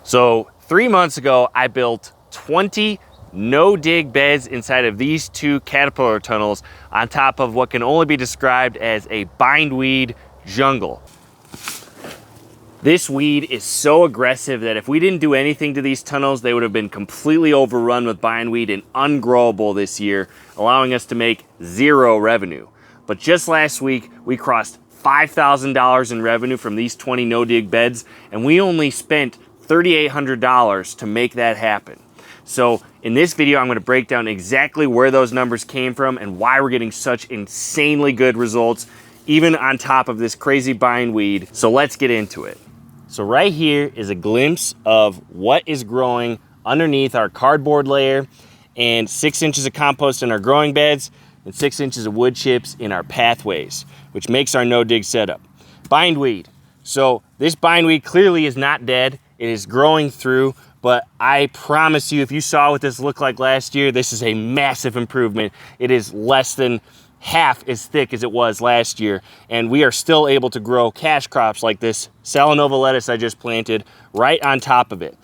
So 3 months ago, I built 20 no-dig beds inside of these 2 caterpillar tunnels on top of what can only be described as a bindweed jungle. This weed is so aggressive that if we didn't do anything to these tunnels, they would have been completely overrun with bindweed and ungrowable this year, allowing us to make 0 revenue. But just last week, we crossed $5,000 in revenue from these 20 no-dig beds, and we only spent $3,800 to make that happen. So in this video, I'm going to break down exactly where those numbers came from and why we're getting such insanely good results, even on top of this crazy bindweed. So let's get into it. So right here is a glimpse of what is growing underneath our cardboard layer, and 6 inches of compost in our growing beds and 6 inches of wood chips in our pathways, which makes our no-dig setup. Bindweed. So this bindweed clearly is not dead. It is growing through, but I promise you, if you saw what this looked like last year, this is a massive improvement. It is less than half as thick as it was last year, and we are still able to grow cash crops like this Salanova lettuce I just planted right on top of it.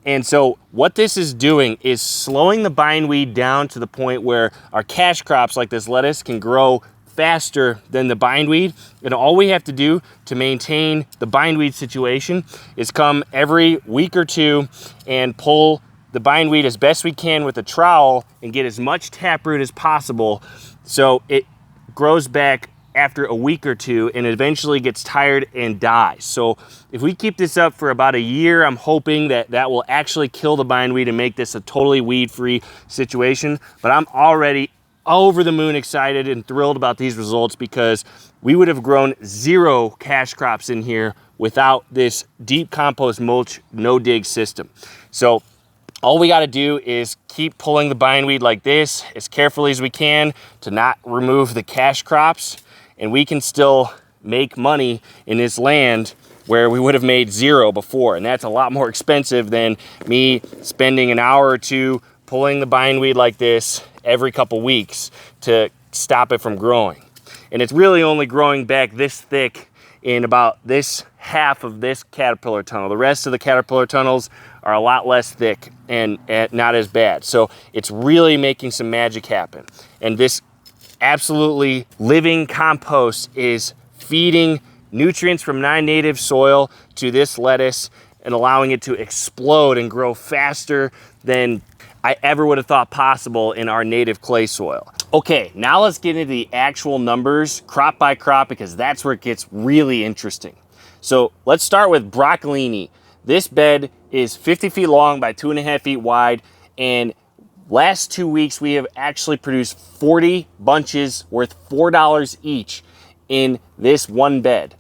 And so what this is doing is slowing the bindweed down to the point where our cash crops like this lettuce can grow faster than the bindweed. And all we have to do to maintain the bindweed situation is come every week or 2 and pull the bindweed as best we can with a trowel and get as much taproot as possible, so it grows back after a week or 2 and eventually gets tired and dies. So if we keep this up for about a year, I'm hoping that that will actually kill the bindweed and make this a totally weed-free situation. But I'm already over the moon excited and thrilled about these results, because we would have grown 0 cash crops in here without this deep compost mulch no-dig system. So all we got to do is keep pulling the bindweed like this as carefully as we can to not remove the cash crops, and we can still make money in this land where we would have made 0 before. And that's a lot more expensive than me spending an hour or 2 pulling the bindweed like this every couple weeks to stop it from growing. And it's really only growing back this thick in about this half of this caterpillar tunnel. The rest of the caterpillar tunnels are a lot less thick and not as bad. So it's really making some magic happen. And this absolutely living compost is feeding nutrients from non-native soil to this lettuce and allowing it to explode and grow faster than I ever would have thought possible in our native clay soil. Okay, now let's get into the actual numbers, crop by crop, because that's where it gets really interesting. So let's start with broccolini. This bed is 50 feet long by 2.5 feet wide, and last 2 weeks we have actually produced 40 bunches worth $4 each in this one bed.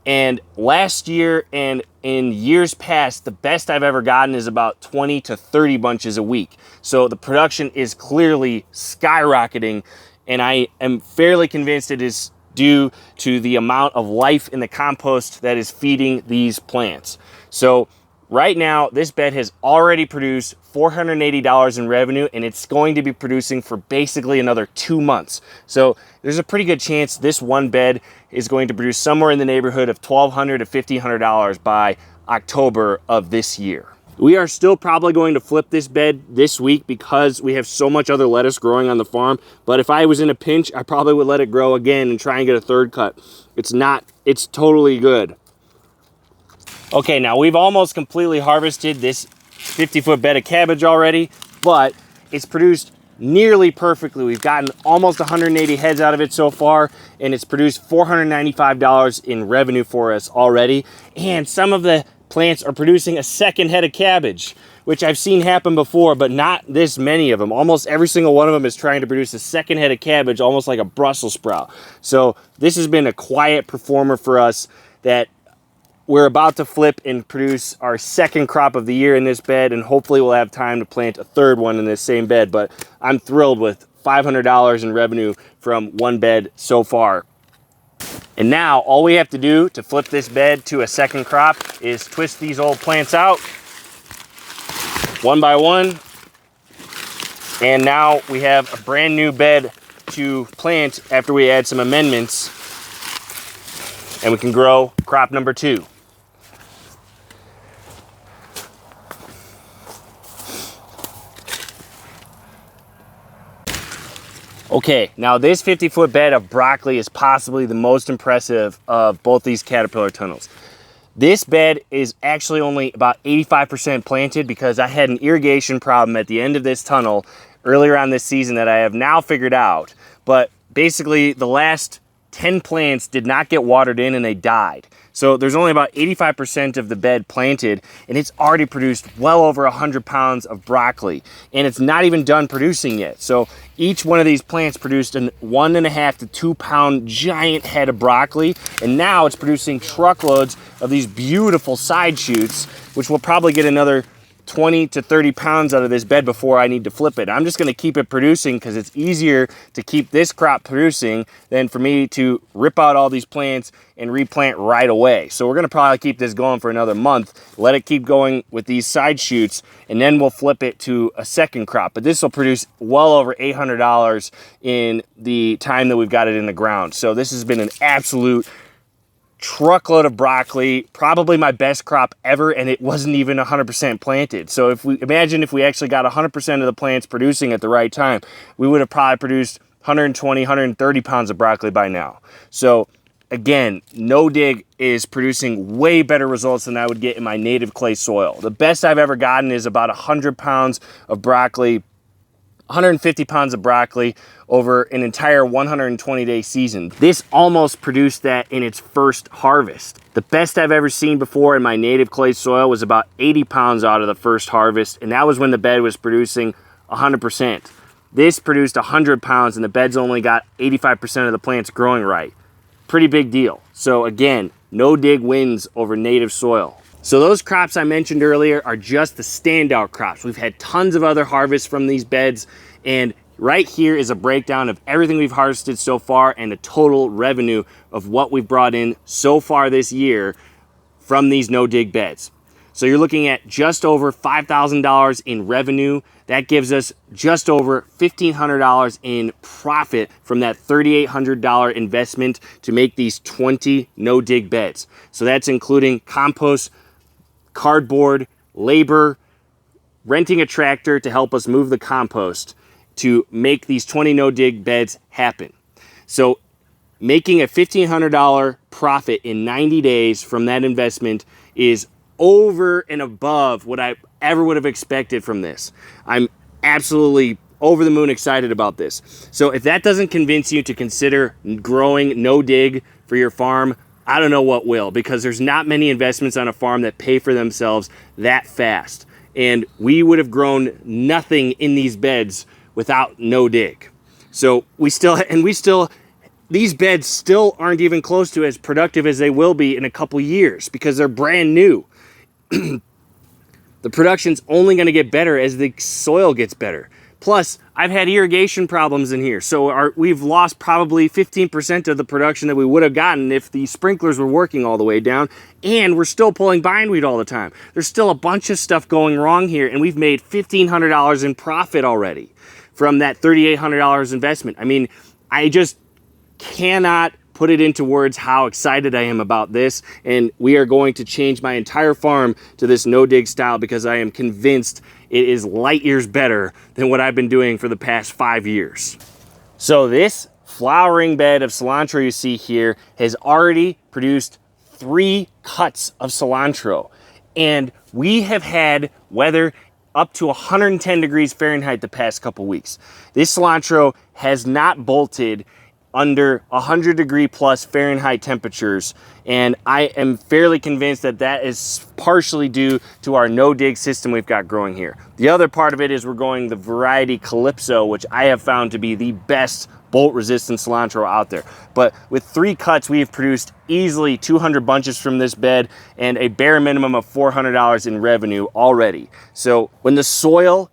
And last year and in years past, the best I've ever gotten is about 20 to 30 bunches a week. So the production is clearly skyrocketing, and I am fairly convinced it is due to the amount of life in the compost that is feeding these plants. So right now, this bed has already produced $480 in revenue, and it's going to be producing for basically another 2 months. So there's a pretty good chance this one bed is going to produce somewhere in the neighborhood of $1,200 to $1,500 by October of this year. We are still probably going to flip this bed this week because we have so much other lettuce growing on the farm. But if I was in a pinch, I probably would let it grow again and try and get a 3rd cut. It's totally good. Okay, now we've almost completely harvested this 50-foot bed of cabbage already, but it's produced nearly perfectly. We've gotten almost 180 heads out of it so far, and it's produced $495 in revenue for us already. And some of the plants are producing a 2nd head of cabbage, which I've seen happen before, but not this many of them. Almost every single one of them is trying to produce a 2nd head of cabbage, almost like a Brussels sprout. So this has been a quiet performer for us that we're about to flip and produce our 2nd crop of the year in this bed, and hopefully we'll have time to plant a 3rd one in this same bed. But I'm thrilled with $500 in revenue from one bed so far. And now all we have to do to flip this bed to a 2nd crop is twist these old plants out one by one. And now we have a brand new bed to plant after we add some amendments, and we can grow crop number 2. Okay, now this 50-foot bed of broccoli is possibly the most impressive of both these caterpillar tunnels. This bed is actually only about 85% planted because I had an irrigation problem at the end of this tunnel earlier on this season that I have now figured out. But basically the last 10 plants did not get watered in and they died. So there's only about 85% of the bed planted, and it's already produced well over 100 pounds of broccoli, and it's not even done producing yet. So each one of these plants produced a 1.5 to 2 pound giant head of broccoli, and now it's producing truckloads of these beautiful side shoots, which will probably get another 20 to 30 pounds out of this bed before I need to flip it. I'm just going to keep it producing because it's easier to keep this crop producing than for me to rip out all these plants and replant right away. So we're going to probably keep this going for another month, let it keep going with these side shoots, and then we'll flip it to a second crop. But this will produce well over $800 in the time that we've got it in the ground. So this has been an absolute truckload of broccoli, probably my best crop ever, and it wasn't even 100% planted. So if we imagine if we actually got 100% of the plants producing at the right time, we would have probably produced 120, 130 pounds of broccoli by now. So again, no dig is producing way better results than I would get in my native clay soil. The best I've ever gotten is about 100 pounds of broccoli, 150 pounds of broccoli over an entire 120-day season. This almost produced that in its first harvest. The best I've ever seen before in my native clay soil was about 80 pounds out of the first harvest, and that was when the bed was producing 100%. This produced 100 pounds, and the bed's only got 85% of the plants growing right. Pretty big deal. So again, no dig wins over native soil. So those crops I mentioned earlier are just the standout crops. We've had tons of other harvests from these beds, and right here is a breakdown of everything we've harvested so far and the total revenue of what we've brought in so far this year from these no-dig beds. So you're looking at just over $5,000 in revenue. That gives us just over $1,500 in profit from that $3,800 investment to make these 20 no-dig beds. So that's including compost, cardboard, labor, renting a tractor to help us move the compost to make these 20 no-dig beds happen. So making a $1,500 profit in 90 days from that investment is over and above what I ever would have expected from this. I'm absolutely over the moon excited about this. So if that doesn't convince you to consider growing no-dig for your farm, I don't know what will, because there's not many investments on a farm that pay for themselves that fast. And we would have grown nothing in these beds without no dig. So these beds still aren't even close to as productive as they will be in a couple years because they're brand new. The production's only going to get better as the soil gets better. Plus, I've had irrigation problems in here, so we've lost probably 15% of the production that we would have gotten if the sprinklers were working all the way down, and we're still pulling bindweed all the time. There's still a bunch of stuff going wrong here, and we've made $1,500 in profit already from that $3,800 investment. I mean, I just cannot put it into words how excited I am about this, and we are going to change my entire farm to this no-dig style because I am convinced it is light years better than what I've been doing for the past 5 years. So this flowering bed of cilantro you see here has already produced 3 cuts of cilantro, and we have had weather up to 110 degrees Fahrenheit the past couple weeks. This cilantro has not bolted under 100 degree plus Fahrenheit temperatures, and I am fairly convinced that that is partially due to our no-dig system we've got growing here. The other part of it is we're going the variety Calypso, which I have found to be the best bolt-resistant cilantro out there. But with 3 cuts, we have produced easily 200 bunches from this bed and a bare minimum of $400 in revenue already. So when the soil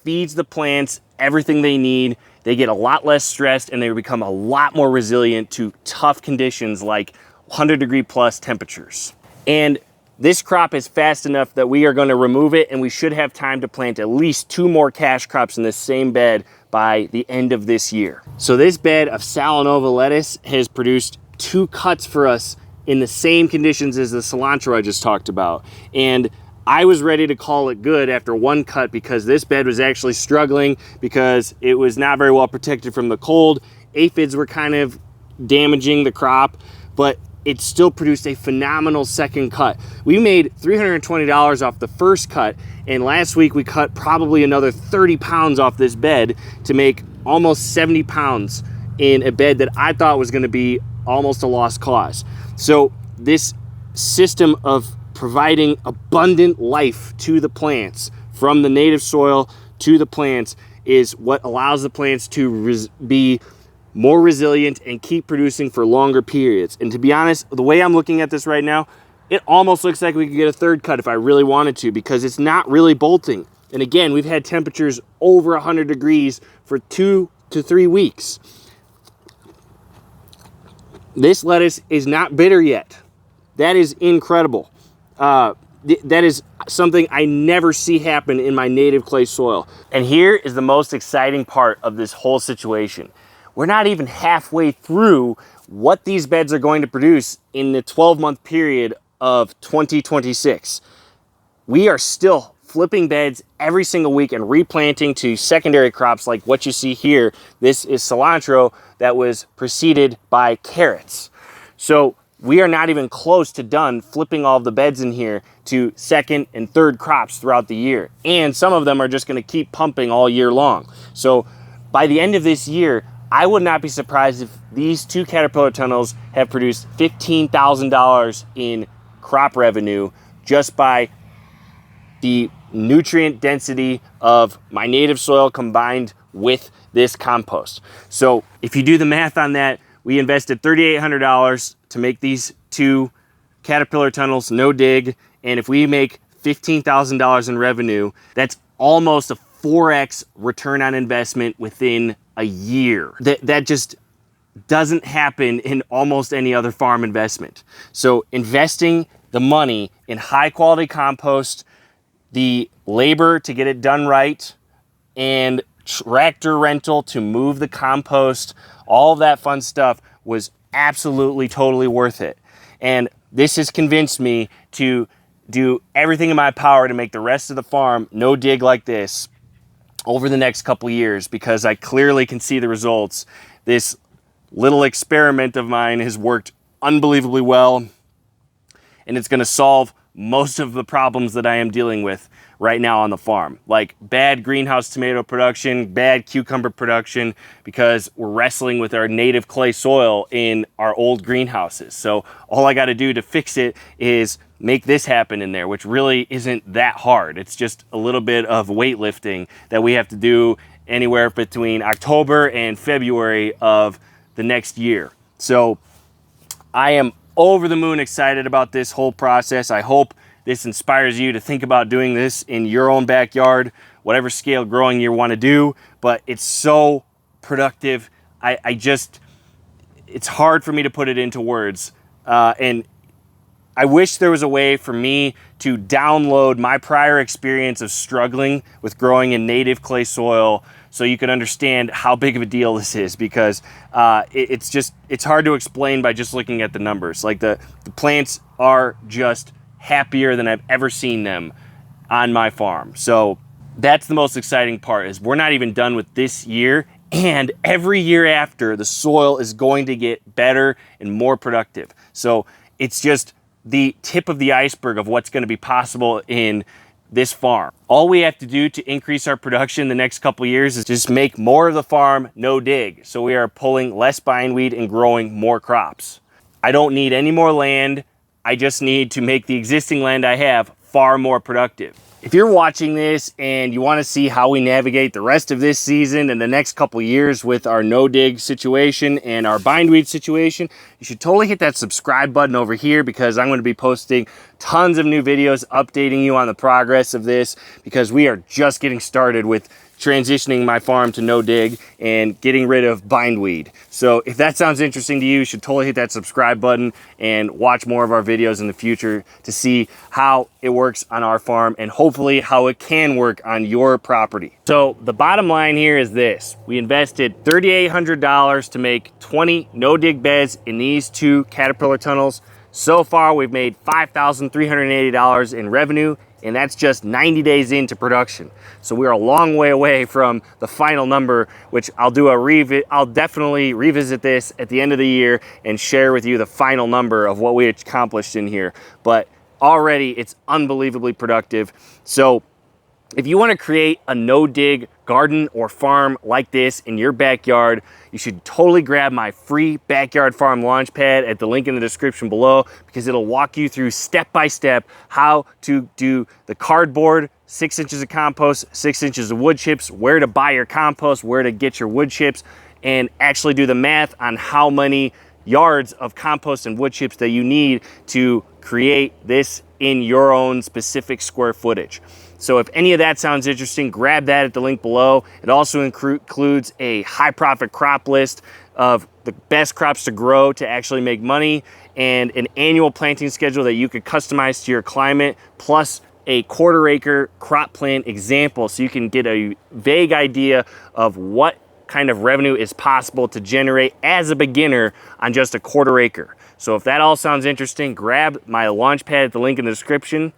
feeds the plants everything they need, they get a lot less stressed and they become a lot more resilient to tough conditions like 100 degree plus temperatures. And this crop is fast enough that we are going to remove it, and we should have time to plant at least 2 more cash crops in this same bed by the end of this year. So this bed of Salanova lettuce has produced 2 cuts for us in the same conditions as the cilantro I just talked about. And I was ready to call it good after one cut because this bed was actually struggling because it was not very well protected from the cold. Aphids were kind of damaging the crop, but it still produced a phenomenal second cut. We made $320 off the first cut, and last week we cut probably another 30 pounds off this bed to make almost 70 pounds in a bed that I thought was gonna be almost a lost cause. So this system of providing abundant life to the plants from the native soil to the plants is what allows the plants to be more resilient and keep producing for longer periods. And to be honest, the way I'm looking at this right now, it almost looks like we could get a third cut if I really wanted to, because it's not really bolting. And again, we've had temperatures over 100 degrees for 2 to 3 weeks. This lettuce is not bitter yet. That is incredible. That is something I never see happen in my native clay soil. And here is the most exciting part of this whole situation. We're not even halfway through what these beds are going to produce in the 12-month period of 2026. We are still flipping beds every single week and replanting to secondary crops like what you see here. This is cilantro that was preceded by carrots. So we are not even close to done flipping all of the beds in here to second and third crops throughout the year. And some of them are just gonna keep pumping all year long. So by the end of this year, I would not be surprised if these 2 caterpillar tunnels have produced $15,000 in crop revenue just by the nutrient density of my native soil combined with this compost. So if you do the math on that, we invested $3,800 to make these 2 caterpillar tunnels, no dig. And if we make $15,000 in revenue, that's almost a 4x return on investment within a year. That just doesn't happen in almost any other farm investment. So investing the money in high quality compost, the labor to get it done right, and tractor rental to move the compost, all of that fun stuff was absolutely totally worth it. And this has convinced me to do everything in my power to make the rest of the farm no dig like this over the next couple years, because I clearly can see the results. This little experiment of mine has worked unbelievably well, and it's gonna solve most of the problems that I am dealing with right now on the farm, like bad greenhouse tomato production, bad cucumber production, because we're wrestling with our native clay soil in our old greenhouses. So all I got to do to fix it is make this happen in there, which really isn't that hard. It's just a little bit of weightlifting that we have to do anywhere between October and February of the next year. So I am over the moon excited about this whole process. I hope this inspires you to think about doing this in your own backyard, whatever scale growing you want to do, but it's so productive. It's hard for me to put it into words. And I wish there was a way for me to download my prior experience of struggling with growing in native clay soil so you can understand how big of a deal this is, because it's hard to explain by just looking at the numbers. Like the plants are just happier than I've ever seen them on my farm. So that's the most exciting part, is we're not even done with this year, and every year after, the soil is going to get better and more productive. So it's just the tip of the iceberg of what's going to be possible in this farm. All we have to do to increase our production the next couple years is just make more of the farm no dig. So we are pulling less bindweed and growing more crops. I don't need any more land. I just need to make the existing land I have far more productive. If you're watching this and you want to see how we navigate the rest of this season and the next couple years with our no dig situation and our bindweed situation, you should totally hit that subscribe button over here, because I'm going to be posting tons of new videos updating you on the progress of this, because we are just getting started with transitioning my farm to no dig and getting rid of bindweed. So if that sounds interesting to you, you should totally hit that subscribe button and watch more of our videos in the future to see how it works on our farm and hopefully how it can work on your property. So the bottom line here is this: we invested $3,800 to make 20 no dig beds in these 2 caterpillar tunnels. So far we've made $5,380 in revenue and that's just 90 days into production. So we're a long way away from the final number, which I'll definitely revisit this at the end of the year and share with you the final number of what we accomplished in here. But already it's unbelievably productive. So if you want to create a no-dig garden or farm like this in your backyard, you should totally grab my free backyard farm launch pad at the link in the description below, because it'll walk you through step-by-step how to do the cardboard, 6 inches of compost, 6 inches of wood chips, where to buy your compost, where to get your wood chips, and actually do the math on how many yards of compost and wood chips that you need to create this in your own specific square footage. So if any of that sounds interesting, grab that at the link below. It also includes a high profit crop list of the best crops to grow to actually make money, and an annual planting schedule that you could customize to your climate, plus a 1/4 acre crop plan example, so you can get a vague idea of what kind of revenue is possible to generate as a beginner on just a 1/4 acre. So if that all sounds interesting, grab my launch pad at the link in the description.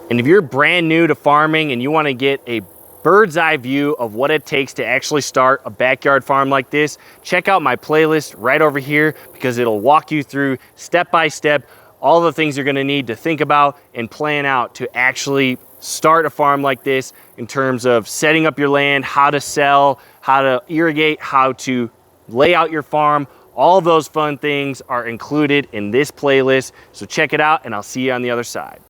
And if you're brand new to farming and you want to get a bird's eye view of what it takes to actually start a backyard farm like this, check out my playlist right over here, because it'll walk you through step by step all the things you're going to need to think about and plan out to actually start a farm like this, in terms of setting up your land, how to sell, how to irrigate, how to lay out your farm. All those fun things are included in this playlist. So check it out, and I'll see you on the other side.